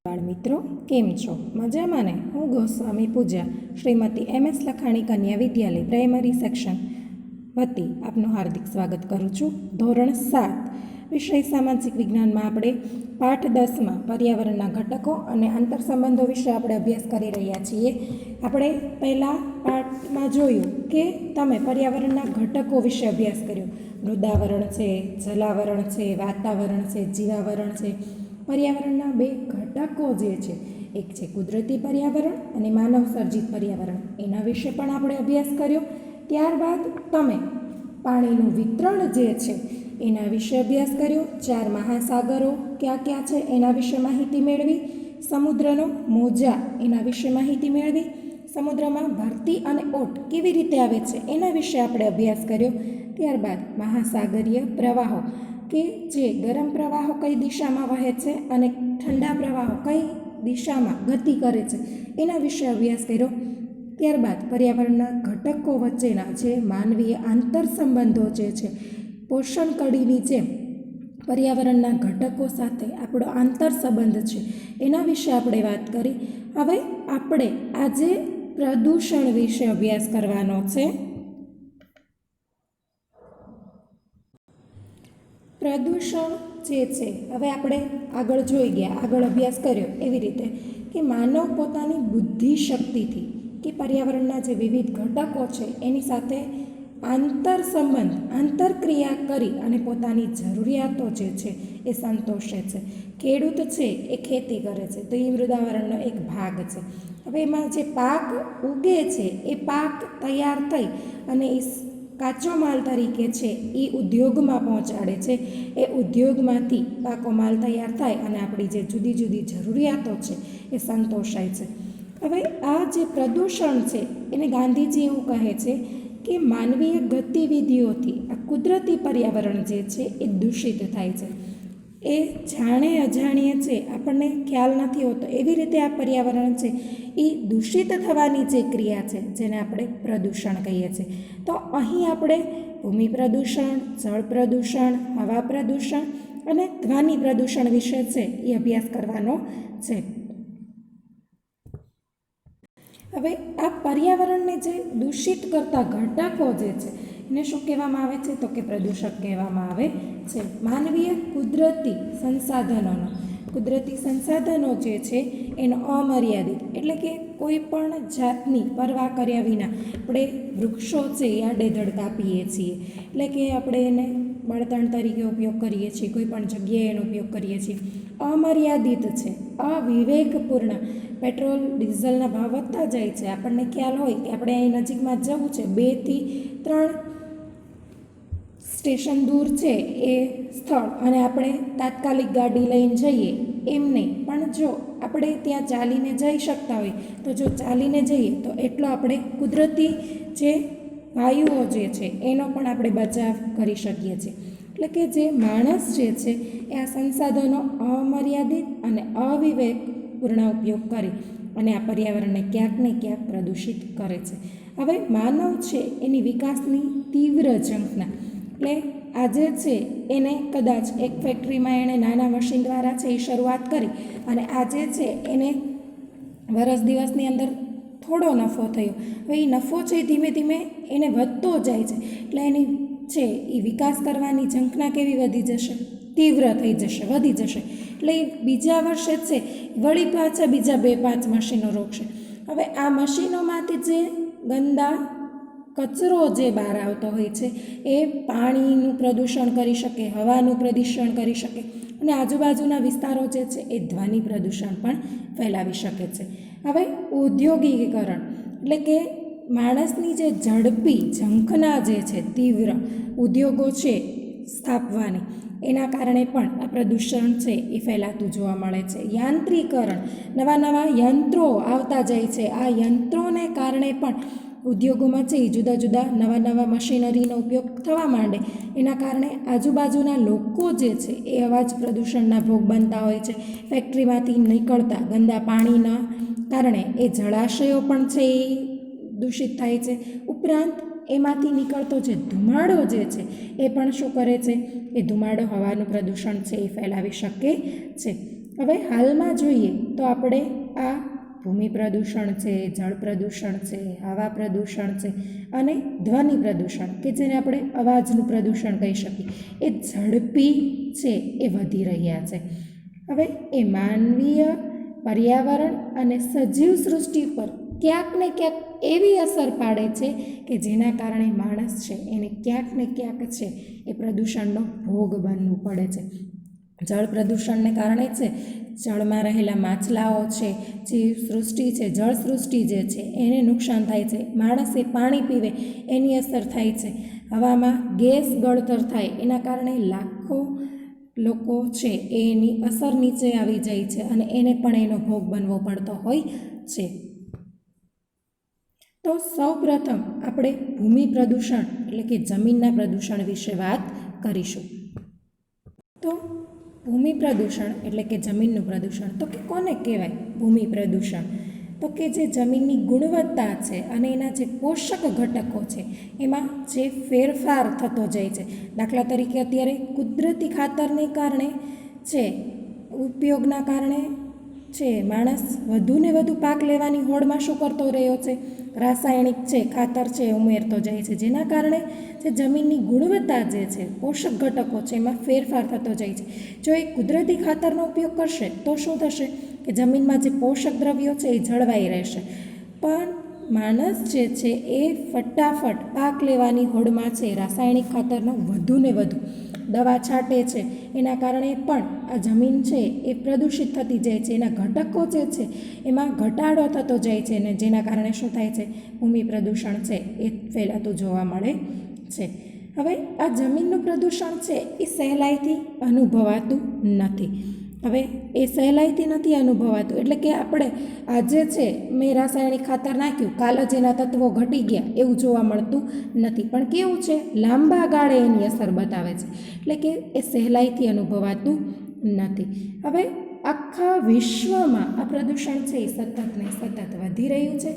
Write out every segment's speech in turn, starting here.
બાળ મિત્રો કેમ છો? મજામાં ને? હું ગોસ્વામી પૂજા શ્રીમતી MS લખાણી કન્યા વિદ્યાલય પ્રાઇમરી સેક્શન વતી આપનું હાર્દિક સ્વાગત કરું છું. ધોરણ 7 વિષય સામાજિક વિજ્ઞાનમાં આપણે પાઠ 10માં પર્યાવરણના ઘટકો અને આંતરસંબંધો વિશે આપણે અભ્યાસ કરી રહ્યા છીએ. આપણે પહેલા પાઠમાં જોયું કે તમે પર્યાવરણના ઘટકો વિશે અભ્યાસ કર્યો. મૃદાવરણ છે, જલાવરણ છે, વાતાવરણ છે, જીવાવરણ છે. પર્યાવરણના બે ઘટકો જે છે, એક છે કુદરતી પર્યાવરણ અને માનવ સર્જિત પર્યાવરણ, એના વિશે પણ આપણે અભ્યાસ કર્યો. ત્યારબાદ તમે પાણીનું વિતરણ જે છે એના વિશે અભ્યાસ કર્યો. 4 મહાસાગરો ક્યાં ક્યાં છે એના વિશે માહિતી મેળવી. સમુદ્રનો મોજા એના વિશે માહિતી મેળવી. સમુદ્રમાં ભરતી અને ઓટ કેવી રીતે આવે છે એના વિશે આપણે અભ્યાસ કર્યો. ત્યારબાદ મહાસાગરીય પ્રવાહો કે જે ગરમ પ્રવાહો કઈ દિશામાં વહે છે અને ઠંડા પ્રવાહો કઈ દિશામાં ગતિ કરે છે એના વિશે અભ્યાસ કર્યો. ત્યારબાદ પર્યાવરણના ઘટકો વચ્ચેના જે માનવીય આંતરસંબંધો જે છે, પોષણ કડીની જેમ પર્યાવરણના ઘટકો સાથે આપણો આંતરસંબંધ છે એના વિશે આપણે વાત કરી. હવે આપણે આજે પ્રદૂષણ વિશે અભ્યાસ કરવાનો છે. પ્રદૂષણ જે છે, હવે આપણે આગળ જોઈ ગયા, આગળ અભ્યાસ કર્યો એવી રીતે કે માનવ પોતાની બુદ્ધિ શક્તિથી કે પર્યાવરણના જે વિવિધ ઘટકો છે એની સાથે આંતરસંબંધ, આંતરક્રિયા કરી અને પોતાની જરૂરિયાતો જે છે એ સંતોષે છે. ખેડૂત છે એ ખેતી કરે છે તો એ મૃદાવરણનો એક ભાગ છે. હવે એમાં જે પાક ઉગે છે એ પાક તૈયાર થઈ અને એ કાચો માલ તરીકે છે એ ઉદ્યોગમાં પહોંચાડે છે. એ ઉદ્યોગમાંથી પાકો માલ તૈયાર થાય અને આપણી જે જુદી જુદી જરૂરિયાતો છે એ સંતોષાય છે. હવે આ જે પ્રદૂષણ છે એને ગાંધીજી એવું કહે છે કે માનવીય ગતિવિધિઓથી આ કુદરતી પર્યાવરણ જે છે એ દૂષિત થાય છે. એ જાણે અજાણીએ છે, આપણને ખ્યાલ નથી હોતો એવી રીતે આ પર્યાવરણ છે એ દૂષિત થવાની જે ક્રિયા છે જેને આપણે પ્રદૂષણ કહીએ છીએ. તો અહીં આપણે ભૂમિ પ્રદૂષણ, જળ પ્રદૂષણ, હવા પ્રદૂષણ અને ધ્વનિ પ્રદૂષણ વિશે છે એ અભ્યાસ કરવાનો છે. હવે આ પર્યાવરણને જે દૂષિત કરતા ઘટકો જે છે એને શું કહેવામાં આવે છે? તો કે પ્રદૂષક કહેવામાં આવે છે. માનવીય કુદરતી સંસાધનો જે છે એનો અમર્યાદિત, એટલે કે કોઈ પણ જાતની પરવા કર્યા વિના આપણે વૃક્ષો છે એ આડેધડ કાપીએ છીએ, એટલે કે આપણે એને બળતણ તરીકે ઉપયોગ કરીએ છીએ, કોઈ પણ જગ્યાએ એનો ઉપયોગ કરીએ છીએ. અમર્યાદિત છે, અવિવેકપૂર્ણ. પેટ્રોલ ડીઝલના ભાવ વધતા જાય છે, આપણને ખ્યાલ હોય કે આપણે અહીં નજીકમાં જવું છે, 2 થી 3 સ્ટેશન દૂર છે એ સ્થળ, અને આપણે તાત્કાલિક ગાડી લઈને જઈએ એમ નહીં, પણ જો આપણે ત્યાં ચાલીને જઈ શકતા હોય તો જો ચાલીને જઈએ તો એટલો આપણે કુદરતી જે વાયુઓ જે છે એનો પણ આપણે બચાવ કરી શકીએ છીએ. એટલે કે જે માણસ જે છે એ આ સંસાધનો અમર્યાદિત અને અવિવેકપૂર્ણ ઉપયોગ કરી અને આ પર્યાવરણને ક્યાંક ને ક્યાંક પ્રદૂષિત કરે છે. હવે માનવ છે એની વિકાસની તીવ્ર ઝંખના, એટલે આજે છે એને કદાચ એક ફેક્ટરીમાં એણે નાના મશીન દ્વારા છે એ શરૂઆત કરી અને આજે છે એને વરસ દિવસની અંદર થોડો નફો થયો. હવે એ નફો છે ધીમે ધીમે એને વધતો જાય છે, એટલે એની છે એ વિકાસ કરવાની ઝંખના કેવી વધી જશે? તીવ્ર થઈ જશે, વધી જશે. એટલે એ બીજા વર્ષે છે વળી પાછા બીજા 2-5 મશીનો રોકશે. હવે આ મશીનોમાંથી જે ગંદા કચરો જે બહાર આવતો હોય છે એ પાણીનું પ્રદૂષણ કરી શકે, હવાનું પ્રદૂષણ કરી શકે અને આજુબાજુના વિસ્તારો જે છે એ ધ્વનિ પ્રદૂષણ પણ ફેલાવી શકે છે. હવે ઔદ્યોગિકીકરણ, એટલે કે માણસની જે ઝડપી ઝંખના જે છે, તીવ્ર ઉદ્યોગો છે સ્થાપવાની, એના કારણે પણ આ પ્રદૂષણ છે એ ફેલાતું જોવા મળે છે. યાંત્રિકરણ, નવા નવા યંત્રો આવતા જાય છે. આ યંત્રોને કારણે પણ ઉદ્યોગોમાં છે એ જુદા જુદા નવા મશીનરીનો ઉપયોગ થવા માંડે, એના કારણે આજુબાજુના લોકો જે છે એ અવાજ પ્રદૂષણના ભોગ બનતા હોય છે. ફેક્ટરીમાંથી નીકળતા ગંદા પાણીના કારણે એ જળાશયો પણ છે એ દૂષિત થાય છે. ઉપરાંત એમાંથી નીકળતો જે ધુમાડો જે છે એ પણ શું કરે છે? એ ધુમાડો હવાનું પ્રદૂષણ છે એ ફેલાવી શકે છે. હવે હાલમાં જોઈએ તો આપણે આ ભૂમિ પ્રદૂષણ છે, જળ પ્રદૂષણ છે, હવા પ્રદૂષણ છે અને ધ્વનિ પ્રદૂષણ કે જેને આપણે અવાજનું પ્રદૂષણ કહી શકીએ, એ ઝડપી છે એ વધી રહ્યા છે. હવે એ માનવીય, પર્યાવરણ અને સજીવ સૃષ્ટિ પર ક્યાંક ને ક્યાંક એવી અસર પાડે છે કે જેના કારણે માણસ છે એને ક્યાંક ને ક્યાંક છે એ પ્રદૂષણનો ભોગ બનવું પડે છે. જળ પ્રદૂષણને કારણે છે જળમાં રહેલા માછલાઓ છે, જીવ સૃષ્ટિ છે, જળ સૃષ્ટિ જે છે એને નુકસાન થાય છે. માણસે પાણી પીવે એની અસર થાય છે. હવામાં ગેસ ગળતર થાય એના કારણે લાખો લોકો છે એની અસર નીચે આવી જાય છે અને એને પણ એનો ભોગ બનવો પડતો હોય છે. તો સૌપ્રથમ આપણે ભૂમિ પ્રદૂષણ એટલે કે જમીનના પ્રદૂષણ વિશે વાત કરીશું. તો ભૂમિ પ્રદૂષણ એટલે કે જમીનનું પ્રદૂષણ તો કે કોને કહેવાય ભૂમિ પ્રદૂષણ? તો કે જે જમીનની ગુણવત્તા છે અને એના જે પોષક ઘટકો છે એમાં જે ફેરફાર થતો જાય છે. દાખલા તરીકે અત્યારે કુદરતી ખાતરને કારણે છે, ઉપયોગના કારણે છે માણસ વધુને વધુ પાક લેવાની હોડમાં શું કરતો રહ્યો છે? રાસાયણિક છે ખાતર છે ઉમેરતો જાય છે, જેના કારણે જે જમીનની ગુણવત્તા જે છે, પોષક ઘટકો છે એમાં ફેરફાર થતો જાય છે. જો એ કુદરતી ખાતરનો ઉપયોગ કરશે તો શું થશે કે જમીનમાં જે પોષક દ્રવ્યો છે એ જળવાઈ રહેશે. પણ માણસ જે છે એ ફટાફટ પાક લેવાની હોડમાં છે રાસાયણિક ખાતરનો વધુને વધુ દવા છાંટે છે, એના કારણે પણ આ જમીન છે એ પ્રદૂષિત થતી જાય છે. એના ઘટકો જે છે એમાં ઘટાડો થતો જાય છે અને જેના કારણે શું થાય છે? ભૂમિ પ્રદૂષણ છે એ ફેલાતું જોવા મળે છે. હવે આ જમીનનું પ્રદૂષણ છે એ સહેલાઈથી અનુભવાતું નથી. હવે એ સહેલાઈથી નથી અનુભવાતું એટલે કે આપણે આજે છે મેં રાસાયણિક ખાતર નાખ્યું, કાલ જ એના તત્વો ઘટી ગયા એવું જોવા મળતું નથી. પણ કેવું છે? લાંબા ગાળે એની અસર બતાવે છે એટલે કે એ સહેલાઈથી અનુભવાતું નથી. હવે આખા વિશ્વમાં આ પ્રદૂષણ છે એ સતત ને સતત વધી રહ્યું છે.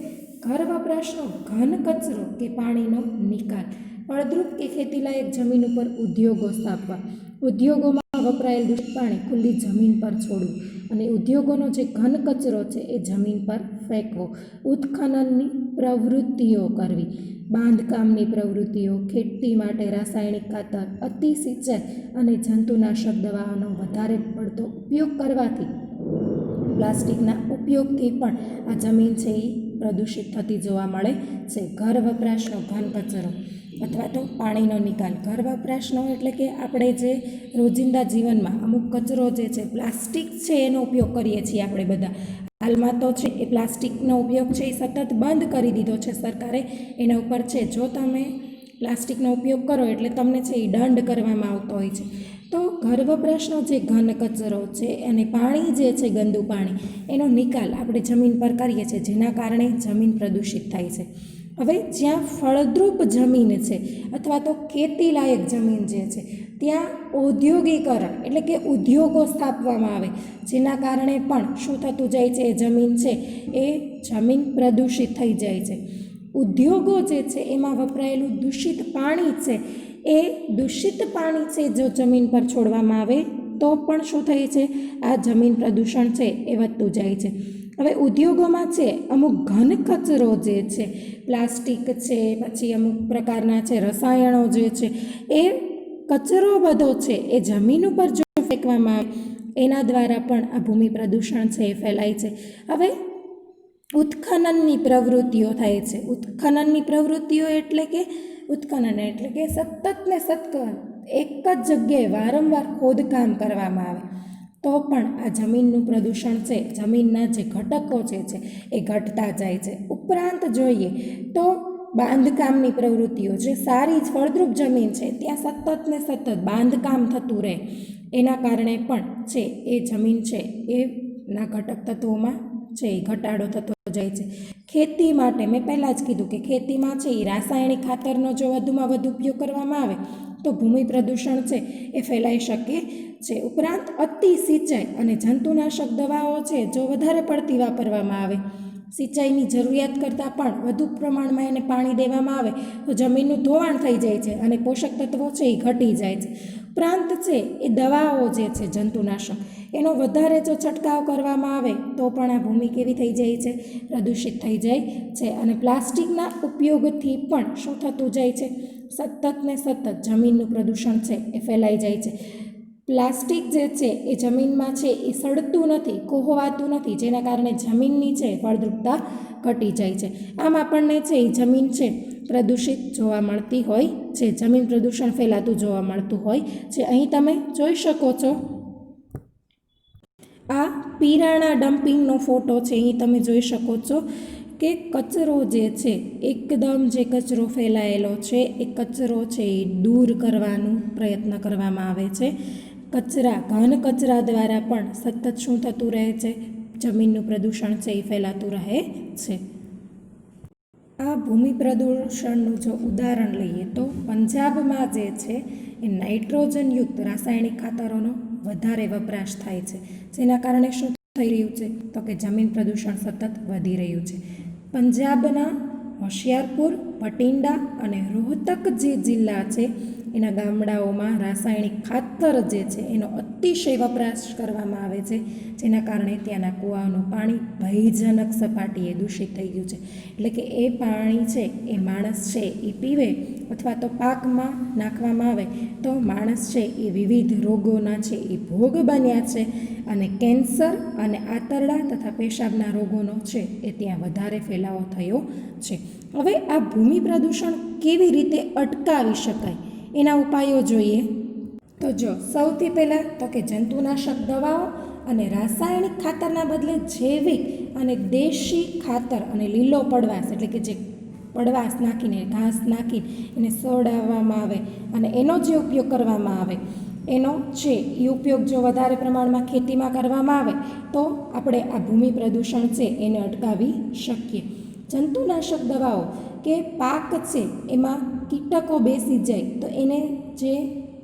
ઘર વપરાશનો ઘન કચરો કે પાણીનો નિકાલ, ફળદ્રુપ કે ખેતીલાયક જમીન ઉપર ઉદ્યોગો સ્થાપવા, ઉદ્યોગોમાં વપરાયેલ દૂષિત પાણી ખુલ્લી જમીન પર છોડવું અને ઉદ્યોગોનો જે ઘન કચરો છે એ જમીન પર ફેંકવો, ઉત્ખનનની પ્રવૃત્તિઓ કરવી, બાંધકામની પ્રવૃત્તિઓ, ખેતી માટે રાસાયણિક ખાતર, અતિ સિંચાઈ અને જંતુનાશક દવાઓનો વધારે પડતો ઉપયોગ કરવાથી, પ્લાસ્ટિકના ઉપયોગથી પણ આ જમીન છે એ પ્રદૂષિત થતી જોવા મળે છે. ઘર વપરાશનો ઘન કચરો અથવા તો પાણીનો નિકાલ. ઘર વપરાશનો એટલે કે આપણે જે રોજિંદા જીવનમાં અમુક કચરો જે છે, પ્લાસ્ટિક છે એનો ઉપયોગ કરીએ છીએ આપણે બધા. હાલમાં તો છે એ પ્લાસ્ટિકનો ઉપયોગ છે એ સતત બંધ કરી દીધો છે સરકારે. એના ઉપર છે જો તમે પ્લાસ્ટિકનો ઉપયોગ કરો એટલે તમને છે એ દંડ કરવામાં આવતો હોય છે. તો ઘર વપરાશનો જે ઘન કચરો છે અને પાણી જે છે ગંદુ પાણી, એનો નિકાલ આપણે જમીન પર કરીએ છીએ જેના કારણે જમીન પ્રદૂષિત થાય છે. હવે જ્યાં ફળદ્રુપ જમીન છે અથવા તો ખેતીલાયક જમીન જે છે ત્યાં ઔદ્યોગિકરણ એટલે કે ઉદ્યોગો સ્થાપવામાં આવે, જેના કારણે પણ શું થતું જાય છે? એ જમીન છે એ જમીન પ્રદૂષિત થઈ જાય છે. ઉદ્યોગો જે છે એમાં વપરાયેલું દૂષિત પાણી છે એ દૂષિત પાણી છે જો જમીન પર છોડવામાં આવે તો પણ શું થાય છે? આ જમીન પ્રદૂષણ છે એ વધતું જાય છે. હવે ઉદ્યોગોમાં છે અમુક ઘન કચરો જે છે, પ્લાસ્ટિક છે, પછી અમુક પ્રકારના છે રસાયણો જે છે, એ કચરો બધો છે એ જમીન ઉપર જો ફેંકવામાં આવે એના દ્વારા પણ આ ભૂમિ પ્રદૂષણ છે એ ફેલાય છે. હવે ઉત્ખનનની પ્રવૃત્તિઓ થાય છે. ઉત્ખનનની પ્રવૃત્તિઓ એટલે કે સતત ને સતત એક જ જગ્યાએ વારંવાર ખોદકામ કરવામાં આવે તો પણ આ જમીનનું પ્રદૂષણ છે, જમીનના જે ઘટકો છે એ ઘટતા જાય છે. ઉપરાંત જોઈએ તો બાંધકામની પ્રવૃત્તિઓ, જે સારી ફળદ્રુપ જમીન છે ત્યાં સતત ને સતત બાંધકામ થતું રહે એના કારણે પણ છે એ જમીન છે એના ઘટક તત્વોમાં છે એ ઘટાડો થતો જાય છે. ખેતી માટે મેં પહેલાં જ કીધું કે ખેતીમાં છે એ રાસાયણિક ખાતરનો જો વધુમાં વધુ ઉપયોગ કરવામાં આવે તો ભૂમિ પ્રદૂષણ છે એ ફેલાઈ શકે છે. ઉપરાંત અતિ સિંચાઈ અને જંતુનાશક દવાઓ છે જો વધારે પડતી વાપરવામાં આવે, સિંચાઈની જરૂરિયાત કરતાં પણ વધુ પ્રમાણમાં એને પાણી દેવામાં આવે તો જમીનનું ધોવાણ થઈ જાય છે અને પોષક તત્વો છે એ ઘટી જાય છે. ઉપરાંત છે એ દવાઓ જે છે જંતુનાશક એનો વધારે જો છંટકાવ કરવામાં આવે તો પણ આ ભૂમિ કેવી થઈ જાય છે, પ્રદૂષિત થઈ જાય છે. અને પ્લાસ્ટિકના ઉપયોગથી પણ શું થતું જાય છે, સતત ને સતત જમીનનું પ્રદૂષણ છે એ ફેલાઈ જાય છે. પ્લાસ્ટિક જે છે એ જમીનમાં છે એ સડતું નથી, કોહવાતું નથી, જેના કારણે જમીનની છે ફળદ્રુપતા ઘટી જાય છે. આમ આપણને છે એ જમીન છે પ્રદૂષિત જોવા મળતી હોય છે, જમીન પ્રદૂષણ ફેલાતું જોવા મળતું હોય છે. અહીં તમે જોઈ શકો છો, આ પીરાણા ડમ્પિંગનો ફોટો છે. અહીં તમે જોઈ શકો છો કે કચરો જે છે, એકદમ જે કચરો ફેલાયેલો છે એ કચરો છે એ દૂર કરવાનો પ્રયત્ન કરવામાં આવે છે. ઘન કચરા દ્વારા પણ સતત શું થતું રહે છે, જમીનનું પ્રદૂષણ છે એ ફેલાતું રહે છે. આ ભૂમિ પ્રદૂષણનું જો ઉદાહરણ લઈએ તો પંજાબમાં જે છે એ નાઇટ્રોજનયુક્ત રાસાયણિક ખાતરોનો વધારે વપરાશ થાય છે, જેના કારણે શું થઈ રહ્યું છે તો કે જમીન પ્રદૂષણ સતત વધી રહ્યું છે. પંજાબના હોશિયારપુર, ભટિંડા અને રોહતક જે જિલ્લા છે એના ગામડાઓમાં રાસાયણિક ખાતર જે છે એનો અતિશય વપરાશ કરવામાં આવે છે, જેના કારણે ત્યાંના કૂવાનું પાણી ભયજનક સપાટીએ દૂષિત થઈ ગયું છે. એટલે કે એ પાણી છે એ માણસ છે એ પીવે અથવા તો પાકમાં નાખવામાં આવે તો માણસ છે એ વિવિધ રોગોના છે એ ભોગ બન્યા છે, અને કેન્સર અને આંતરડા તથા પેશાબના રોગોનો છે એ ત્યાં વધારે ફેલાવો થયો છે. હવે આ ભૂમિ પ્રદૂષણ કેવી રીતે અટકાવી શકાય એના ઉપાયો જોઈએ તો જો સૌથી પહેલાં તો કે જંતુનાશક દવાઓ અને રાસાયણિક ખાતરના બદલે જૈવિક અને દેશી ખાતર અને લીલો પડવાશ, એટલે કે જે પડવાશ નાખીને ઘાસ નાખીને એને સોડાવવામાં આવે અને એનો જે ઉપયોગ કરવામાં આવે એનો છે એ ઉપયોગ જો વધારે પ્રમાણમાં ખેતીમાં કરવામાં આવે તો આપણે આ ભૂમિ પ્રદૂષણ છે એને અટકાવી શકીએ. જંતુનાશક દવાઓ કે પાક છે એમાં કીટકો બેસી જાય તો એને જે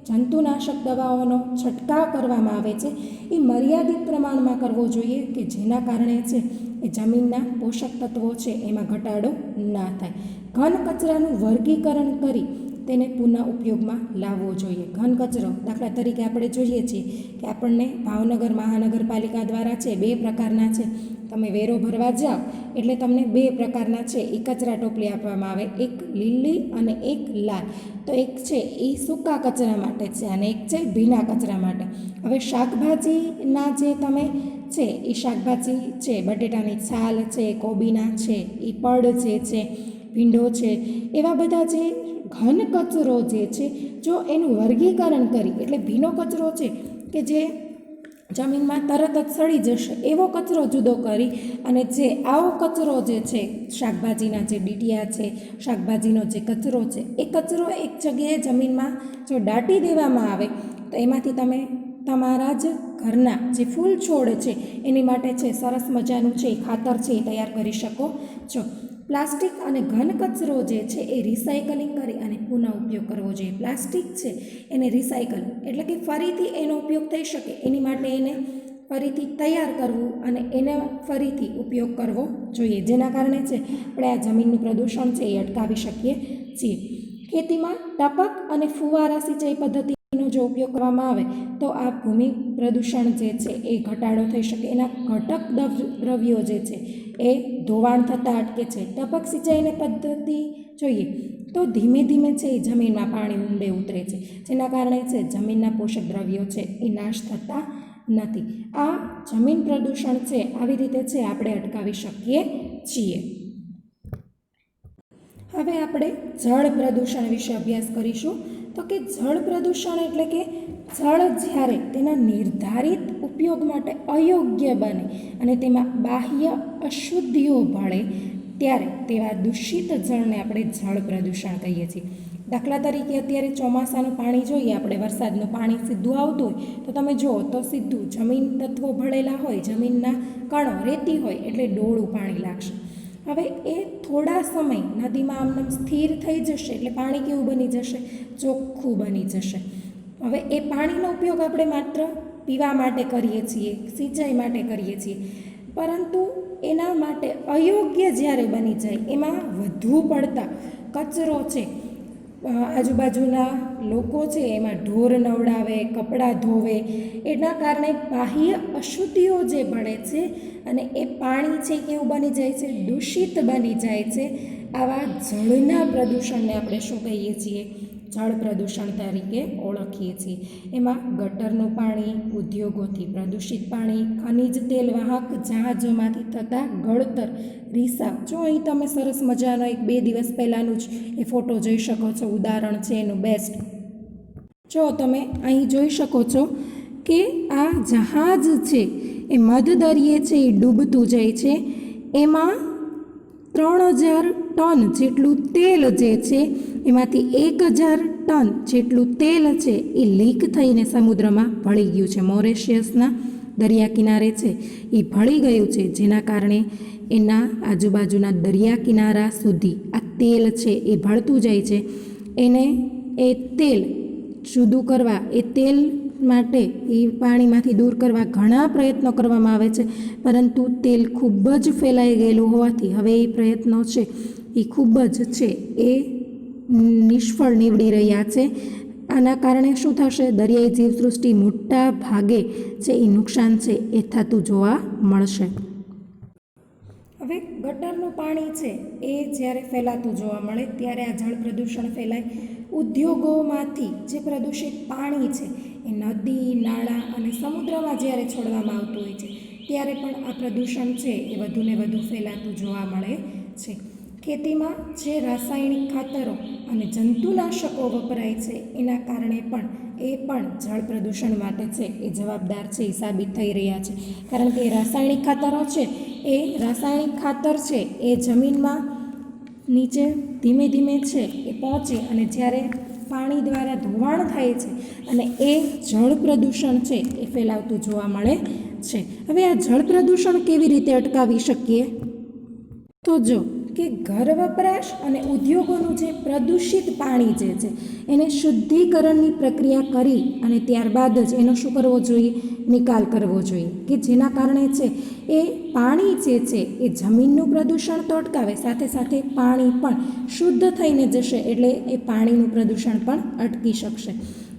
જંતુનાશક દવાઓનો છંટકાવ કરવામાં આવે છે એ મર્યાદિત પ્રમાણમાં કરવો જોઈએ, કે જેના કારણે છે એ જમીનના પોષક તત્વો છે એમાં ઘટાડો ના થાય. ઘન કચરાનું વર્ગીકરણ કરી તેને પુનઃ ઉપયોગમાં લાવવો જોઈએ. ઘન કચરો દાખલા તરીકે આપણે જોઈએ છીએ કે આપણને ભાવનગર મહાનગરપાલિકા દ્વારા છે 2 પ્રકારના છે, તમે વેરો ભરવા જાઓ એટલે તમને 2 પ્રકારના છે એ કચરા ટોપલી આપવામાં આવે, એક લીલી અને એક લાલ. તો એક છે એ સૂકા કચરા માટે છે અને એક છે ભીના કચરા માટે. હવે શાકભાજીના જે તમે છે એ શાકભાજી છે, બટેટાની છાલ છે, કોબીના છે, એ પડ જે છે, ભીંડો છે, એવા બધા જે ઘન કચરો જે છે જો એનું વર્ગીકરણ કરી, એટલે ભીનો કચરો છે કે જે જમીનમાં તરત જ સડી જશે એવો કચરો જુદો કરી, અને જે આવો કચરો જે છે શાકભાજીના જે ડીટીયા છે, શાકભાજીનો જે કચરો છે એ કચરો એક જગ્યાએ જમીનમાં જો દાટી દેવામાં આવે તો એમાંથી તમે તમારા જ ઘરના જે ફૂલ છોડ છે એની માટે છે સરસ મજાનું છે ખાતર છે એ તૈયાર કરી શકો છો. પ્લાસ્ટિક અને ઘન કચરો જે છે એ રિસાયકલિંગ કરી અને પુનઃ ઉપયોગ કરવો જોઈએ. પ્લાસ્ટિક છે એને રિસાયકલ એટલે કે ફરીથી એનો ઉપયોગ થઈ શકે એની માટે એને ફરીથી તૈયાર કરવું અને એને ફરીથી ઉપયોગ કરવો જોઈએ, જેના કારણે છે આપણે આ જમીનનું પ્રદૂષણ છે એ અટકાવી શકીએ છીએ. ખેતીમાં ટપક અને ફુવારા સિંચાઈ પદ્ધતિનો જો ઉપયોગ કરવામાં આવે તો આ ભૂમિ પ્રદૂષણ જે છે એ ઘટાડો થઈ શકે. એના ઘટક દ્રવ્યો જે છે એ ધોવાણ થતાં અટકે છે. ટપક સિંચાઈની પદ્ધતિ જોઈએ તો ધીમે ધીમે છે એ જમીનમાં પાણી ઊંડે ઉતરે છે, જેના કારણે છે જમીનના પોષક દ્રવ્યો છે એ નાશ થતા નથી. આ જમીન પ્રદૂષણ છે આવી રીતે છે આપણે અટકાવી શકીએ છીએ. હવે આપણે જળ પ્રદૂષણ વિશે અભ્યાસ કરીશું. તો કે જળ પ્રદૂષણ એટલે કે જળ જ્યારે તેના નિર્ધારિત ઉપયોગ માટે અયોગ્ય બને અને તેમાં બાહ્ય અશુદ્ધિઓ ભળે ત્યારે તેવા દૂષિત જળને આપણે જળ પ્રદૂષણ કહીએ છીએ. દાખલા તરીકે અત્યારે ચોમાસાનું પાણી જોઈએ આપણે, વરસાદનું પાણી સીધું આવતું હોય તો તમે જુઓ તો સીધું જમીન તત્વો ભળેલા હોય, જમીનના કણો રેતી હોય એટલે ડોળું પાણી લાગશે. હવે એ થોડા સમય નદીમાં આમનામ સ્થિર થઈ જશે એટલે પાણી કેવું બની જશે, ચોખ્ખું બની જશે. હવે એ પાણીનો ઉપયોગ આપણે માત્ર પીવા માટે કરીએ છીએ, સિંચાઈ માટે કરીએ છીએ, પરંતુ એના માટે અયોગ્ય જ્યારે બની જાય, એમાં વધુ પડતા કચરો છે, આજુબાજુના લોકો છે એમાં ઢોર નવડાવે, કપડાં ધોવે, એના કારણે બાહ્ય અશુદ્ધિઓ જે ભળે છે અને એ પાણી છે કેવું બની જાય છે, દૂષિત બની જાય છે. આવા જળના પ્રદૂષણને આપણે શું કહીએ છીએ? જળ પ્રદૂષણ તરીકે ઓળખીએ છીએ. એમાં ગટરનું પાણી, ઉદ્યોગોથી પ્રદૂષિત પાણી, ખનિજ તેલ વાહક જહાજોમાંથી થતા ગળતર, રિસાવ. જો અહીં તમે સરસ મજાનો 1-2 દિવસ પહેલાંનું જ એ ફોટો જોઈ શકો છો, ઉદાહરણ છે એનું બેસ્ટ. જો તમે અહીં જોઈ શકો છો કે આ જહાજ છે એ મધદરિયે છે એ ડૂબતું જાય છે. એમાં 3000 ટન જેટલું તેલ જે છે એમાંથી 1000 ટન જેટલું તેલ છે એ લીક થઈને સમુદ્રમાં ભળી ગયું છે. મોરેશિયસના દરિયા કિનારે છે એ ભળી ગયું છે, જેના કારણે એના આજુબાજુના દરિયા કિનારા સુધી આ તેલ છે એ ભળતું જાય છે. એને એ તેલ જુદું કરવા, એ તેલ માટે એ પાણીમાંથી દૂર કરવા ઘણા પ્રયત્નો કરવામાં આવે છે, પરંતુ તેલ ખૂબ જ ફેલાઈ ગયેલું હોવાથી હવે એ પ્રયત્નો છે એ ખૂબ જ છે એ નિષ્ફળ નીવડી રહ્યા છે. આના કારણે શું થશે? દરિયાઈ જીવસૃષ્ટિ મોટા ભાગે છે એ નુકસાન છે એ થતું જોવા મળશે. હવે ગટરનું પાણી છે એ જ્યારે ફેલાતું જોવા મળે ત્યારે આ જળ પ્રદૂષણ ફેલાય. ઉદ્યોગોમાંથી જે પ્રદૂષિત પાણી છે એ નદી, નાળા અને સમુદ્રમાં જ્યારે છોડવામાં આવતું હોય છે ત્યારે પણ આ પ્રદૂષણ છે એ વધુને વધુ ફેલાતું જોવા મળે છે. ખેતીમાં જે રાસાયણિક ખાતરો અને જંતુનાશકો વપરાય છે એના કારણે પણ જળ પ્રદૂષણ માટે છે એ જવાબદાર છે એ સાબિત થઈ રહ્યા છે. કારણ કે રાસાયણિક ખાતરો છે એ રાસાયણિક ખાતર છે એ જમીનમાં નીચે ધીમે ધીમે છે એ પહોંચે અને જ્યારે પાણી દ્વારા ધોવાણ થાય છે અને એ જળ પ્રદૂષણ છે એ ફેલાવતું જોવા મળે છે. હવે આ જળ પ્રદૂષણ કેવી રીતે અટકાવી શકીએ? તો જો કે ઘર વપરાશ અને ઉદ્યોગોનું જે પ્રદૂષિત પાણી જે છે એને શુદ્ધિકરણની પ્રક્રિયા કરી અને ત્યારબાદ જ એનો શું કરવો જોઈએ? નિકાલ કરવો જોઈએ, કે જેના કારણે છે એ પાણી જે છે એ જમીનનું પ્રદૂષણ તો અટકાવે, સાથે સાથે પાણી પણ શુદ્ધ થઈને જશે, એટલે એ પાણીનું પ્રદૂષણ પણ અટકી શકશે.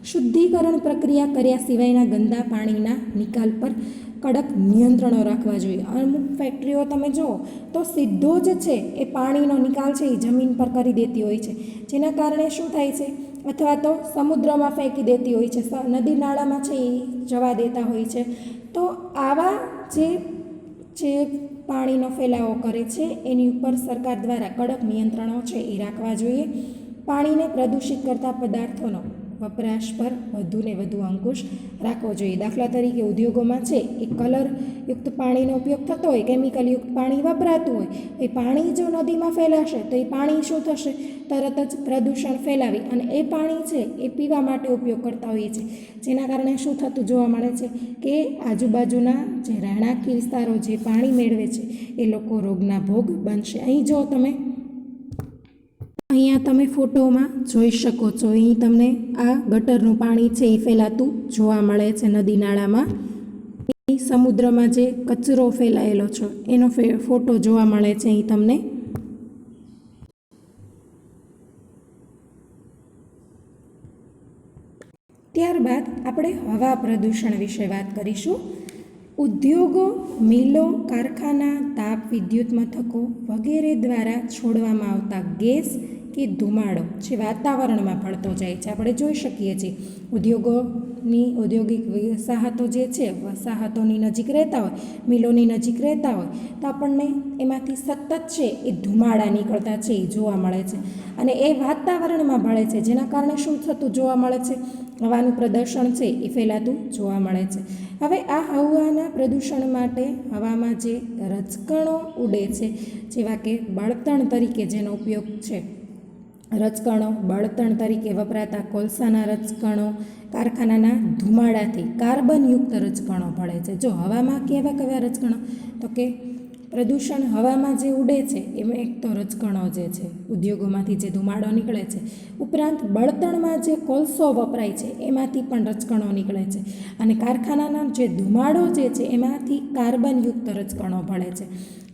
શુદ્ધિકરણ પ્રક્રિયા કર્યા સિવાયના ગંદા પાણીના નિકાલ પર કડક નિયંત્રણો રાખવા જોઈએ. અમુક ફેક્ટરીઓ તમે જુઓ તો સીધો જ છે એ પાણીનો નિકાલ છે એ જમીન પર કરી દેતી હોય છે, જેના કારણે શું થાય છે? અથવા તો સમુદ્રમાં ફેંકી દેતી હોય છે, નદી નાળામાં છે એ જવા દેતા હોય છે. તો આવા જે પાણીનો ફેલાવો કરે છે એની ઉપર સરકાર દ્વારા કડક નિયંત્રણો છે એ રાખવા જોઈએ. પાણીને પ્રદૂષિત કરતા પદાર્થોનો વપરાશ પર વધુને વધુ અંકુશ રાખવો જોઈએ. દાખલા તરીકે ઉદ્યોગોમાં છે એ કલરયુક્ત પાણીનો ઉપયોગ થતો હોય, કેમિકલયુક્ત પાણી વપરાતું હોય, એ પાણી જો નદીમાં ફેલાશે તો એ પાણી શું થશે? તરત જ પ્રદૂષણ ફેલાવી અને એ પાણી છે એ પીવા માટે ઉપયોગ કરતા હોઈએ છે, જેના કારણે શું થતું જોવા મળે છે કે આજુબાજુના જે રહેણાંક વિસ્તારો જે પાણી મેળવે છે એ લોકો રોગના ભોગ બનશે. અહીં જો અહીંયા તમે ફોટોમાં જોઈ શકો છો, અહીં તમને આ ગટરનું પાણી છે એ ફેલાતું જોવા મળે છે નદી નાળામાં. સમુદ્રમાં જે કચરો ફેલાયેલો છે એનો ફોટો જોવા મળે છે અહીં તમને. ત્યારબાદ આપણે હવા પ્રદૂષણ વિશે વાત કરીશું. ઉદ્યોગો, મિલો, કારખાના, તાપ વિદ્યુત મથકો વગેરે દ્વારા છોડવામાં આવતા ગેસ કે ધુમાડો જે વાતાવરણમાં ભળતો જાય છે, આપણે જોઈ શકીએ છીએ. ઔદ્યોગિક વસાહતો જે છે, વસાહતોની નજીક રહેતા હોય, મિલોની નજીક રહેતા હોય તો આપણને એમાંથી સતત છે એ ધુમાડા નીકળતા છે એ જોવા મળે છે અને એ વાતાવરણમાં ભળે છે, જેના કારણે શું થતું જોવા મળે છે? હવાનું પ્રદૂષણ છે એ ફેલાતું જોવા મળે છે. હવે આ હવાના પ્રદૂષણ માટે હવામાં જે રજકણો ઉડે છે, જેવા કે બળતણ તરીકે જેનો ઉપયોગ છે, રજકણો બળતણ તરીકે વપરાતા કોલસાના રજકણો, કારખાનાના ધુમાડાથી કાર્બનયુક્ત રજકણો ભળે છે. જો હવામાં કેવા રજકણો? તો કે પ્રદૂષણ હવામાં જે ઉડે છે એમાં એક તો રજકણો જે છે, ઉદ્યોગોમાંથી જે ધુમાડો નીકળે છે, ઉપરાંત બળતણમાં જે કોલસો વપરાય છે એમાંથી પણ રજકણો નીકળે છે, અને કારખાનાના જે ધુમાડો જે છે એમાંથી કાર્બનયુક્ત રજકણો ભળે છે.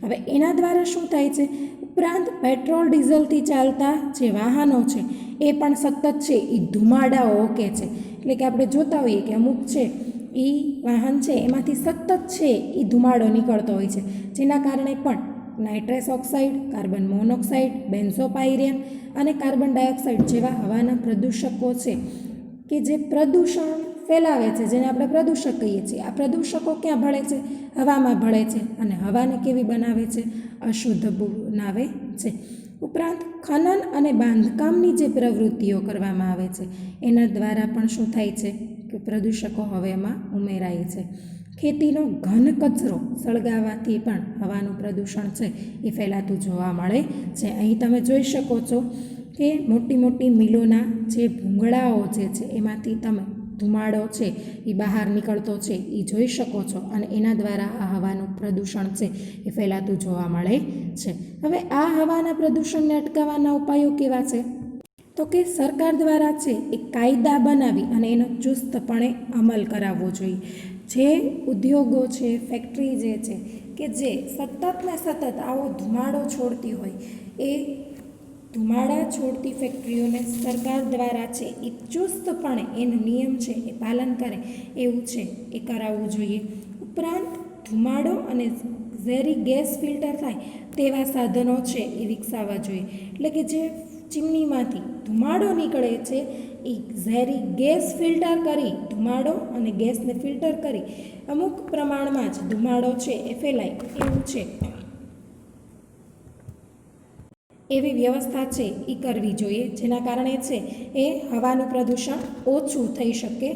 હવે એના દ્વારા શું થાય છે, ઉપરાંત પેટ્રોલ ડીઝલથી ચાલતા જે વાહનો છે એ પણ સતત છે એ ધુમાડાઓ ઓકે છે. એટલે કે આપણે જોતા હોઈએ કે અમુક છે એ વાહન છે એમાંથી સતત છે એ ધુમાડો નીકળતો હોય છે, જેના કારણે પણ નાઇટ્રસ ઓક્સાઇડ, કાર્બન મોનોક્સાઇડ, બેન્ઝોપાયરિયન અને કાર્બન ડાયોક્સાઇડ જેવા હવાના પ્રદૂષકો છે કે જે પ્રદૂષણ ફેલાવે છે, જેને આપણે પ્રદૂષક કહીએ છીએ. આ પ્રદૂષકો ક્યાં ભળે છે? હવામાં ભળે છે, અને હવાને કેવી બનાવે છે? અશુદ્ધ બનાવે છે. ઉપરાંત ખનન અને બાંધકામની જે પ્રવૃત્તિઓ કરવામાં આવે છે એના દ્વારા પણ શું થાય છે કે પ્રદૂષકો હવામાં ઉમેરાય છે. ખેતીનો ઘન કચરો સળગાવવાથી પણ હવાનું પ્રદૂષણ છે એ ફેલાતું જોવા મળે છે. અહીં તમે જોઈ શકો છો કે મોટી મોટી મિલોના જે ભૂંગળાઓ જે છે એમાંથી તમે ધુમાડો છે એ બહાર નીકળતો છે એ જોઈ શકો છો, અને એના દ્વારા આ હવાનું પ્રદૂષણ છે એ ફેલાતું જોવા મળે છે. હવે આ હવાના પ્રદૂષણને અટકાવવાના ઉપાયો કેવા છે? તો કે સરકાર દ્વારા છે એ કાયદા બનાવી અને એનો ચુસ્તપણે અમલ કરાવવો જોઈએ. જે ઉદ્યોગો છે, ફેક્ટરી જે છે કે જે સતત ને સતત આવો ધુમાડો છોડતી હોય, એ ધુમાડા છોડતી ફેક્ટરીઓને સરકાર દ્વારા છે એ ચુસ્તપણે એનો નિયમ છે એ પાલન કરે એવું છે એ કરાવવું જોઈએ. ઉપરાંત ધુમાડો અને ઝેરી ગેસ ફિલ્ટર થાય તેવા સાધનો છે એ વિકસાવવા જોઈએ. એટલે કે જે ચીમનીમાંથી ધુમાડો નીકળે છે એ ઝેરી ગેસ ફિલ્ટર કરી, ધુમાડો અને ગેસને ફિલ્ટર કરી અમુક પ્રમાણમાં જ ધુમાડો છે એ ફેલાય એવું છે, એવી વ્યવસ્થા છે એ કરવી જોઈએ, જેના કારણે છે એ હવાનું પ્રદૂષણ ઓછું થઈ શકે.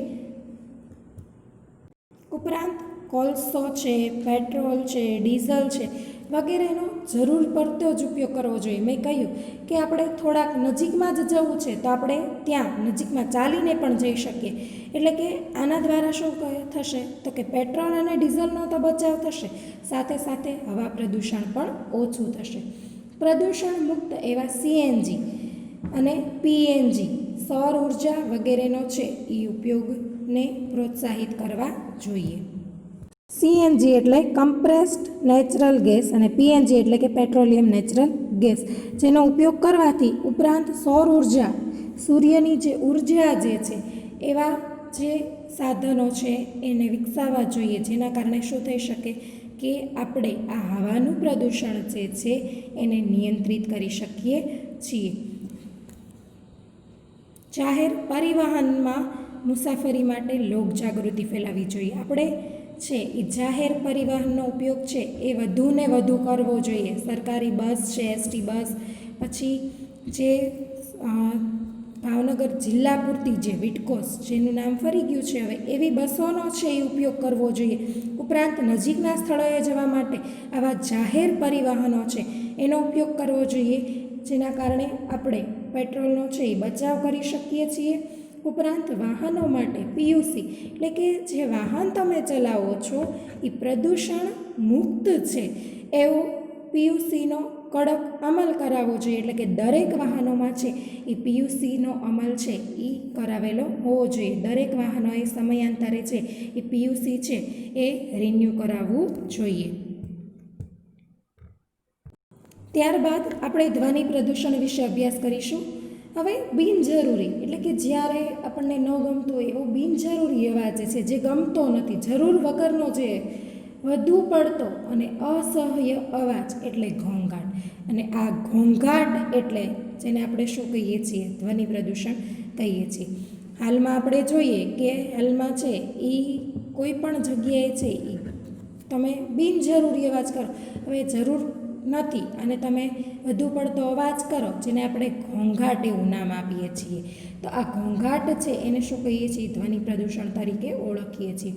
ઉપરાંત કોલસો છે, પેટ્રોલ છે, ડીઝલ છે વગેરેનો જરૂર પડતો જ ઉપયોગ કરવો જોઈએ. મેં કહ્યું કે આપણે થોડાક નજીકમાં જ જવું છે તો આપણે ત્યાં નજીકમાં ચાલીને પણ જઈ શકીએ. એટલે કે આના દ્વારા શું થશે તો કે પેટ્રોલ અને ડીઝલનો તો બચાવ થશે, સાથે સાથે હવા પ્રદૂષણ પણ ઓછું થશે. પ્રદૂષણ મુક્ત એવા સીએનજી અને પીએનજી, સૌર ઉર્જા વગેરેનો છે એ ઉપયોગને પ્રોત્સાહિત કરવા જોઈએ. સીએનજી એટલે કમ્પ્રેસ્ડ નેચરલ ગેસ અને પીએનજી એટલે કે પેટ્રોલિયમ નેચરલ ગેસ, જેનો ઉપયોગ કરવાથી ઉપરાંત સૌર ઉર્જા, સૂર્યની જે ઉર્જા જે છે એવા જે સાધનો છે એને વિકસાવવા જોઈએ, જેના કારણે શું થઈ શકે કે આપણે આ હવાનું પ્રદૂષણ જે છે એને નિયંત્રિત કરી શકીએ છીએ. જાહેર પરિવહનમાં મુસાફરી માટે લોકજાગૃતિ ફેલાવવી જોઈએ. આપણે છે એ જાહેર પરિવહનનો ઉપયોગ છે એ વધુ ને વધુ કરવો જોઈએ. સરકારી બસ છે, એસટી બસ, પછી જે ભાવનગર જિલ્લા પૂરતી જે વિટકોસ, જેનું નામ ફરી ગયું છે હવે, એવી બસોનો છે એ ઉપયોગ કરવો જોઈએ. ઉપરાંત નજીકના સ્થળોએ જવા માટે આવા જાહેર પરિવહનો છે એનો ઉપયોગ કરવો જોઈએ, જેના કારણે આપણે પેટ્રોલનો છે એ બચાવ કરી શકીએ છીએ. ઉપરાંત વાહનો માટે પીયુસી એટલે કે જે વાહન તમે ચલાવો છો એ પ્રદૂષણ મુક્ત છે એવો પીયુસીનો કડક અમલ કરાવવો જોઈએ. એટલે કે દરેક વાહનોમાં છે એ પીયુસીનો અમલ છે એ કરાવેલો હોવો જોઈએ. દરેક વાહનોએ સમયાંતરે છે એ પીયુસી છે એ રિન્યૂ કરાવવું જોઈએ. ત્યારબાદ આપણે ધ્વનિ પ્રદૂષણ વિશે અભ્યાસ કરીશું. હવે બિનજરૂરી એટલે કે જ્યારે આપણને ન ગમતો હોય એવો બિનજરૂરી અવાજ છે, જે ગમતો નથી, જરૂર વગરનો જે વધુ પડતો અને અસહ્ય અવાજ એટલે ઘોંઘાટ. અને આ ઘોંઘાટ એટલે જેને આપણે શું કહીએ છીએ? ધ્વનિ પ્રદૂષણ કહીએ છીએ. હાલમાં આપણે જોઈએ કે હાલમાં છે એ કોઈ પણ જગ્યાએ છે એ તમે બિનજરૂરી અવાજ કરો, હવે જરૂર નથી અને તમે વધુ પડતો અવાજ કરો, જેને આપણે ઘોંઘાટ એવું નામ આપીએ છીએ. તો આ ઘોંઘાટ છે એને શું કહીએ છીએ? ધ્વનિ પ્રદૂષણ તરીકે ઓળખીએ છીએ.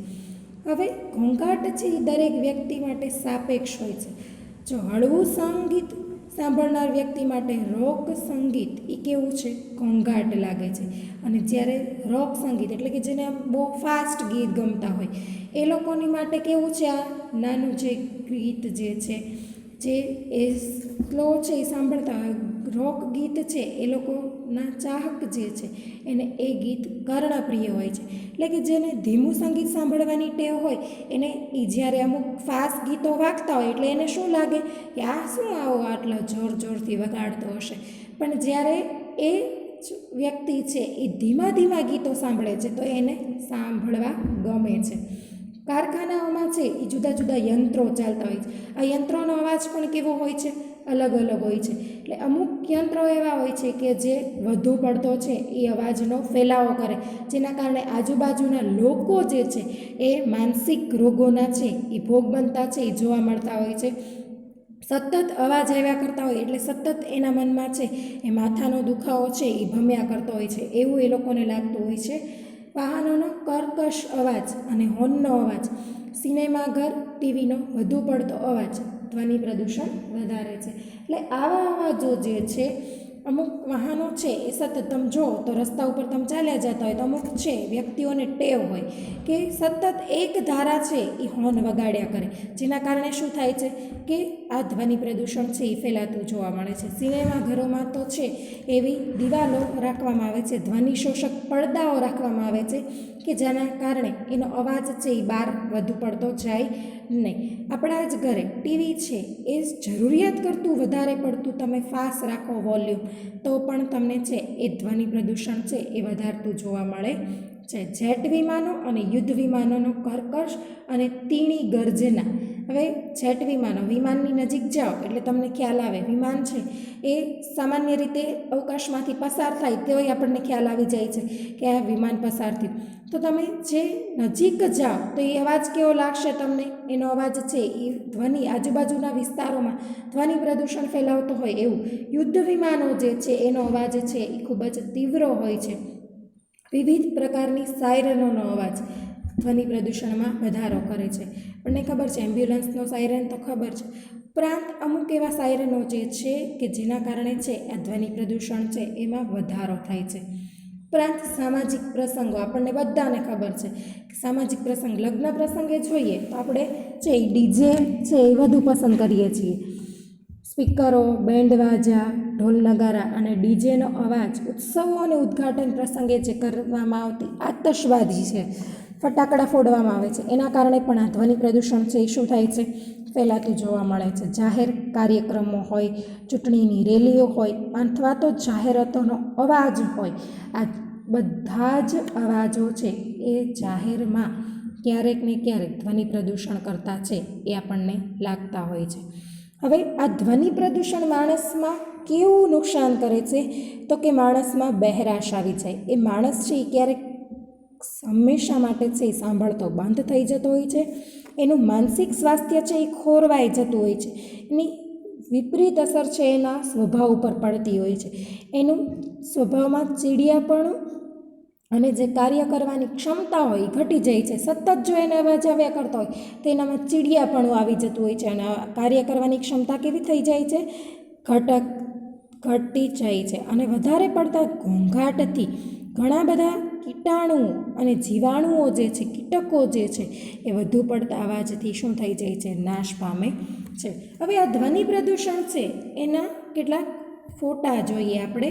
હવે ઘોંઘાટ છે એ દરેક વ્યક્તિ માટે સાપેક્ષ હોય છે. જો હળવું સંગીત સાંભળનાર વ્યક્તિ માટે રોક સંગીત એ કેવું છે? ઘોંઘાટ લાગે છે. અને જ્યારે રોક સંગીત એટલે કે જેને બહુ ફાસ્ટ ગીત ગમતા હોય એ લોકોની માટે કેવું છે? આ નાનું જે ગીત જે છે જે એ સ્લો છે એ સાંભળતા હોય, રોક ગીત છે એ લોકોના ચાહક જે છે એને એ ગીત કર્ણપ્રિય હોય છે. એટલે કે જેને ધીમું સંગીત સાંભળવાની ટેવ હોય એને એ જ્યારે અમુક ફાસ્ટ ગીતો વાગતા હોય એટલે એને શું લાગે કે આ શું આવો આટલો જોર જોરથી વગાડતો હશે. પણ જ્યારે એ વ્યક્તિ છે એ ધીમા ધીમા ગીતો સાંભળે છે તો એને સાંભળવા ગમે છે. કારખાનાઓમાં છે એ જુદા જુદા યંત્રો ચાલતા હોય છે. આ યંત્રોનો અવાજ પણ કેવો હોય છે? અલગ અલગ હોય છે. એટલે અમુક યંત્રો એવા હોય છે કે જે વધુ પડતો છે એ અવાજનો ફેલાવો કરે, જેના કારણે આજુબાજુના લોકો જે છે એ માનસિક રોગોના છે એ ભોગ બનતા છે એ જોવા મળતા હોય છે. સતત અવાજ આવ્યા કરતા હોય એટલે સતત એના મનમાં છે એ માથાનો દુખાવો છે એ ભમ્યા કરતો હોય છે, એવું એ લોકોને લાગતું હોય છે. વાહનોનો કર્કશ અવાજ અને હોર્નનો અવાજ, સિનેમાઘર, ટીવીનો વધુ પડતો અવાજ ધ્વનિ પ્રદૂષણ વધારે છે. એટલે આવા અવાજો જે છે અમુક વાહનો છે એ સતત તમે જુઓ તો રસ્તા ઉપર તમે ચાલ્યા જતા હોય તો અમુક છે વ્યક્તિઓને ટેવ હોય કે સતત એક ધારા છે એ હોર્ન વગાડ્યા કરે, જેના કારણે શું થાય છે કે આ ધ્વનિ પ્રદૂષણ છે એ ફેલાતું જોવા મળે છે. સિનેમાઘરોમાં તો છે એવી દિવાલો રાખવામાં આવે છે, ધ્વનિ શોષક પડદાઓ રાખવામાં આવે છે કે જેના કારણે એનો અવાજ છે એ બહાર વધુ પડતો જાય નહીં. આપણા જ ઘરે ટીવી છે એ જરૂરિયાત કરતું વધારે પડતું તમે ફાસ્ટ રાખો વોલ્યુમ તો પણ તમને છે એ ધ્વનિ પ્રદૂષણ છે એ વધારતું જોવા મળે છે. જેટ વિમાનો અને યુદ્ધ વિમાનોનો કર્કશ અને તીણી ગર્જના. હવે જેટ વિમાનની નજીક જાઓ એટલે તમને ખ્યાલ આવે, વિમાન છે એ સામાન્ય રીતે અવકાશમાંથી પસાર થાય તોય આપણને ખ્યાલ આવી જાય છે કે આ વિમાન પસાર થયું. તો તમે જે નજીક જાઓ તો એ અવાજ કેવો લાગશે તમને? એનો અવાજ છે એ ધ્વનિ આજુબાજુના વિસ્તારોમાં ધ્વનિ પ્રદૂષણ ફેલાવતો હોય એવું. યુદ્ધ વિમાનો જે છે એનો અવાજ છે એ ખૂબ જ તીવ્ર હોય છે. વિવિધ પ્રકારની સાયરનોનો અવાજ ધ્વનિ પ્રદૂષણમાં વધારો કરે છે. આપણને ખબર છે એમ્બ્યુલન્સનો સાયરન તો ખબર છે, ઉપરાંત અમુક એવા સાયરનો જે છે કે જેના કારણે છે આ ધ્વનિ પ્રદૂષણ છે એમાં વધારો થાય છે. ઉપરાંત સામાજિક પ્રસંગો, આપણને બધાને ખબર છે કે સામાજિક પ્રસંગ, લગ્ન પ્રસંગે જોઈએ તો આપણે છે એ ડીજે છે એ વધુ પસંદ કરીએ છીએ. સ્પીકરો, બેન્ડ વાજા, ઢોલ નગારા અને ડીજેનો અવાજ ઉત્સવો અને ઉદ્ઘાટન પ્રસંગે જે કરવામાં આવતી આતશબાજી છે, ફટાકડા ફોડવામાં આવે છે, એના કારણે પણ આ ધ્વનિ પ્રદૂષણ છે એ શું થાય છે? ફેલાતું જોવા મળે છે. જાહેર કાર્યક્રમો હોય, ચૂંટણીની રેલીઓ હોય અથવા તો જાહેરાતોનો અવાજ હોય, આ બધા જ અવાજો છે એ જાહેરમાં ક્યારેક ને ક્યારેક ધ્વનિ પ્રદૂષણ કરતા છે એ આપણને લાગતા હોય છે. હવે આ ધ્વનિ પ્રદૂષણ માણસમાં કેવું નુકસાન કરે છે? તો કે માણસમાં બહેરાશ આવી જાય. એ માણસ છે એ ક્યારેક હંમેશા માટે છે એ સાંભળતો બંધ થઈ જતો હોય છે. એનું માનસિક સ્વાસ્થ્ય છે એ ખોરવાઈ જતું હોય છે. એની વિપરીત અસર છે એના સ્વભાવ ઉપર પડતી હોય છે. એનું સ્વભાવમાં ચીડિયાપણું અને જે કાર્ય કરવાની ક્ષમતા હોય એ ઘટી જાય છે. સતત જો એને અવાજ આવ્યા કરતો હોય તો એનામાં ચીડિયાપણું આવી જતું હોય છે અને કાર્ય કરવાની ક્ષમતા કેવી થઈ જાય છે? ઘટતી જાય છે. અને વધારે પડતા ઘોંઘાટથી ઘણા બધા કીટાણુઓ અને જીવાણુઓ જે છે, કીટકો જે છે એ વધુ પડતા અવાજથી શું થઈ જાય છે? નાશ પામે છે. હવે આ ધ્વનિ પ્રદૂષણ છે એના કેટલાક ફોટા જોઈએ આપણે.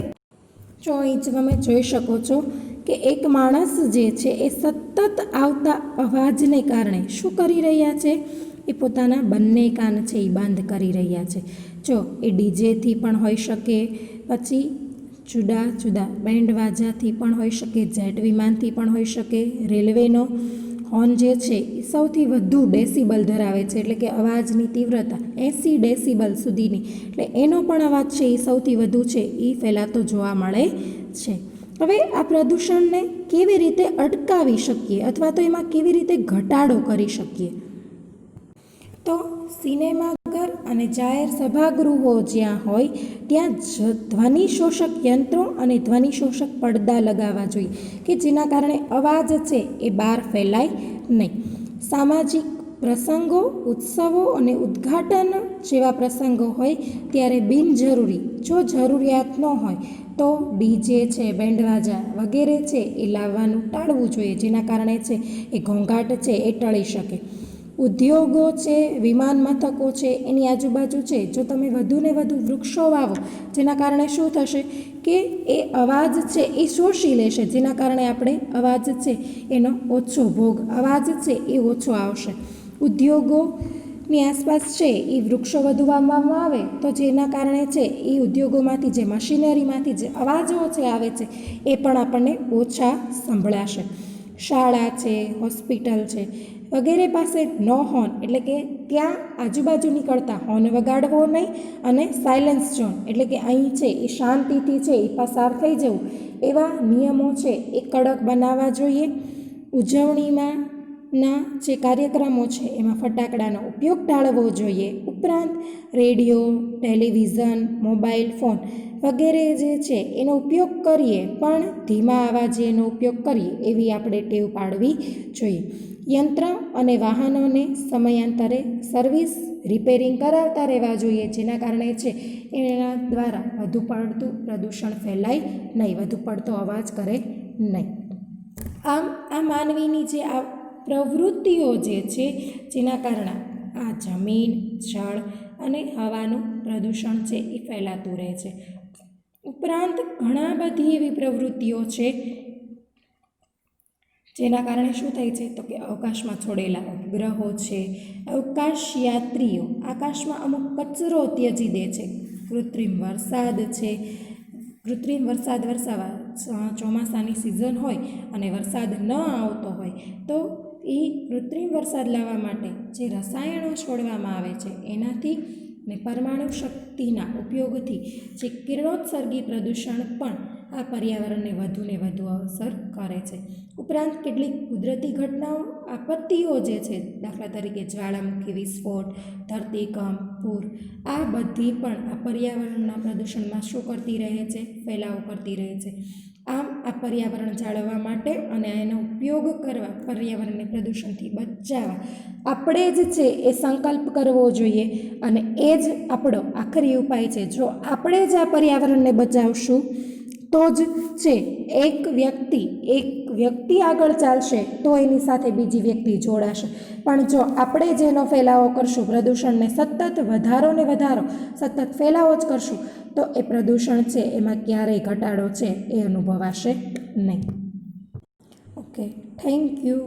જો અહીં તમે જોઈ શકો છો કે એક માણસ જે છે એ સતત આવતા અવાજને કારણે શું કરી રહ્યા છે? એ પોતાના બંને કાન છે એ બંધ કરી રહ્યા છે. જો એ ડીજેથી પણ હોઈ શકે, પછી જુદા જુદા બેન્ડ વાજાથી પણ હોઈ શકે, જેટ વિમાનથી પણ હોઈ શકે. રેલવેનો હોર્ન જે છે એ સૌથી વધુ ડેસિબલ ધરાવે છે, એટલે કે અવાજની તીવ્રતા 80 ડેસિબલ સુધીની, એટલે એનો પણ અવાજ છે એ સૌથી વધુ છે એ ફેલાતો જોવા મળે છે. હવે આ પ્રદૂષણને કેવી રીતે અટકાવી શકીએ અથવા તો એમાં કેવી રીતે ઘટાડો કરી શકીએ? તો સિનેમાઘર અને જાહેર સભાગૃહો જ્યાં હોય ત્યાં ધ્વનિ શોષક યંત્રો અને ધ્વનિ શોષક પડદા લગાવવા જોઈએ કે જેના કારણે અવાજ છે એ બહાર ફેલાય નહીં. સામાજિક પ્રસંગો, ઉત્સવો અને ઉદ્ઘાટન જેવા પ્રસંગો હોય ત્યારે બિનજરૂરી, જો જરૂરિયાત ન હોય તો ડીજે છે, બેન્ડવાજા વગેરે છે એ લાવવાનું ટાળવું જોઈએ, જેના કારણે છે એ ઘોંઘાટ છે એ ટળી શકે. ઉદ્યોગો છે, વિમાન મથકો છે, એની આજુબાજુ છે, જો તમે વધુ ને વધુ વૃક્ષો વાવો, જેના કારણે શું થશે કે એ અવાજ છે એ શોષી લેશે, જેના કારણે આપણે અવાજ છે એનો ઓછો ભોગ, અવાજ છે એ ઓછો આવશે. ઉદ્યોગોની આસપાસ છે એ વૃક્ષો વધુ વાવવામાં આવે તો જેના કારણે છે એ ઉદ્યોગોમાંથી જે મશીનરીમાંથી જે અવાજો છે આવે છે એ પણ આપણને ઓછા સંભળાશે. શાળા છે, હોસ્પિટલ છે વગેરે પાસે નો હોર્ન એટલે કે ત્યાં આજુબાજુ નીકળતા હોર્ન વગાડવો નહીં અને સાયલન્સ ઝોન એટલે કે અહીં છે એ શાંતિથી છે એ પસાર થઈ જવું, એવા નિયમો છે એ કડક બનાવવા જોઈએ. ઉજવણીમાં જે કાર્યક્રમો છે એમાં ફટાકડાનો ઉપયોગ ટાળવો જોઈએ. ઉપરાંત રેડિયો, ટેલિવિઝન, મોબાઈલ ફોન વગેરે જે છે એનો ઉપયોગ કરીએ પણ ધીમા અવાજે એનો ઉપયોગ કરીએ એવી આપણે ટેવ પાડવી જોઈએ. યંત્ર અને વાહનોને સમયાંતરે સર્વિસ, રિપેરિંગ કરાવતા રહેવા જોઈએ, જેના કારણે છે એના દ્વારા વધુ પડતું પ્રદૂષણ ફેલાય નહીં, વધુ પડતો અવાજ કરે નહીં. આમ આ માનવીની જે આ પ્રવૃત્તિઓ જે છે જેના કારણે આ જમીન, જળ અને હવાનું પ્રદૂષણ છે એ ફેલાતું રહે છે. ઉપરાંત ઘણા બધી એવી પ્રવૃત્તિઓ છે જેના કારણે શું થાય છે તો કે અવકાશમાં છોડેલા ઉપગ્રહો છે, અવકાશ યાત્રીઓ આકાશમાં અમુક કચરો ત્યજી દે છે, કૃત્રિમ વરસાદ છે, કૃત્રિમ વરસાદ વરસાવા ચોમાસાની સિઝન હોય અને વરસાદ ન આવતો હોય તો એ કૃત્રિમ વરસાદ લાવવા માટે જે રસાયણો છોડવામાં આવે છે એનાથી ને પરમાણુ શક્તિના ઉપયોગથી જે કિરણોત્સર્ગી પ્રદૂષણ પણ આ પર્યાવરણને વધુ અસર કરે છે. ઉપરાંત કેટલીક કુદરતી ઘટનાઓ, આપત્તિઓ જે છે, દાખલા તરીકે જ્વાળામુખી વિસ્ફોટ, ધરતીકંપ, પૂર, આ બધી પણ આ પર્યાવરણના પ્રદૂષણમાં શું કરતી રહે છે, ફેલાવો કરતી રહે છે. આમ આ પર્યાવરણ જાળવવા માટે અને એનો ઉપયોગ કરવા, પર્યાવરણને પ્રદૂષણથી બચાવવા આપણે જ છે એ સંકલ્પ કરવો જોઈએ અને એ જ આપણો આખરી ઉપાય છે. જો આપણે જ આ પર્યાવરણને બચાવશું તો જ છે એક વ્યક્તિ આગળ ચાલશે તો એની સાથે બીજી વ્યક્તિ જોડાશે, પણ જો આપણે જેનો ફેલાવો કરશું, પ્રદૂષણને સતત વધારો ને વધારો, સતત ફેલાવો જ કરશું તો એ પ્રદૂષણ છે એમાં ક્યારેય ઘટાડો છે એ અનુભવાશે નહીં. Okay, thank you.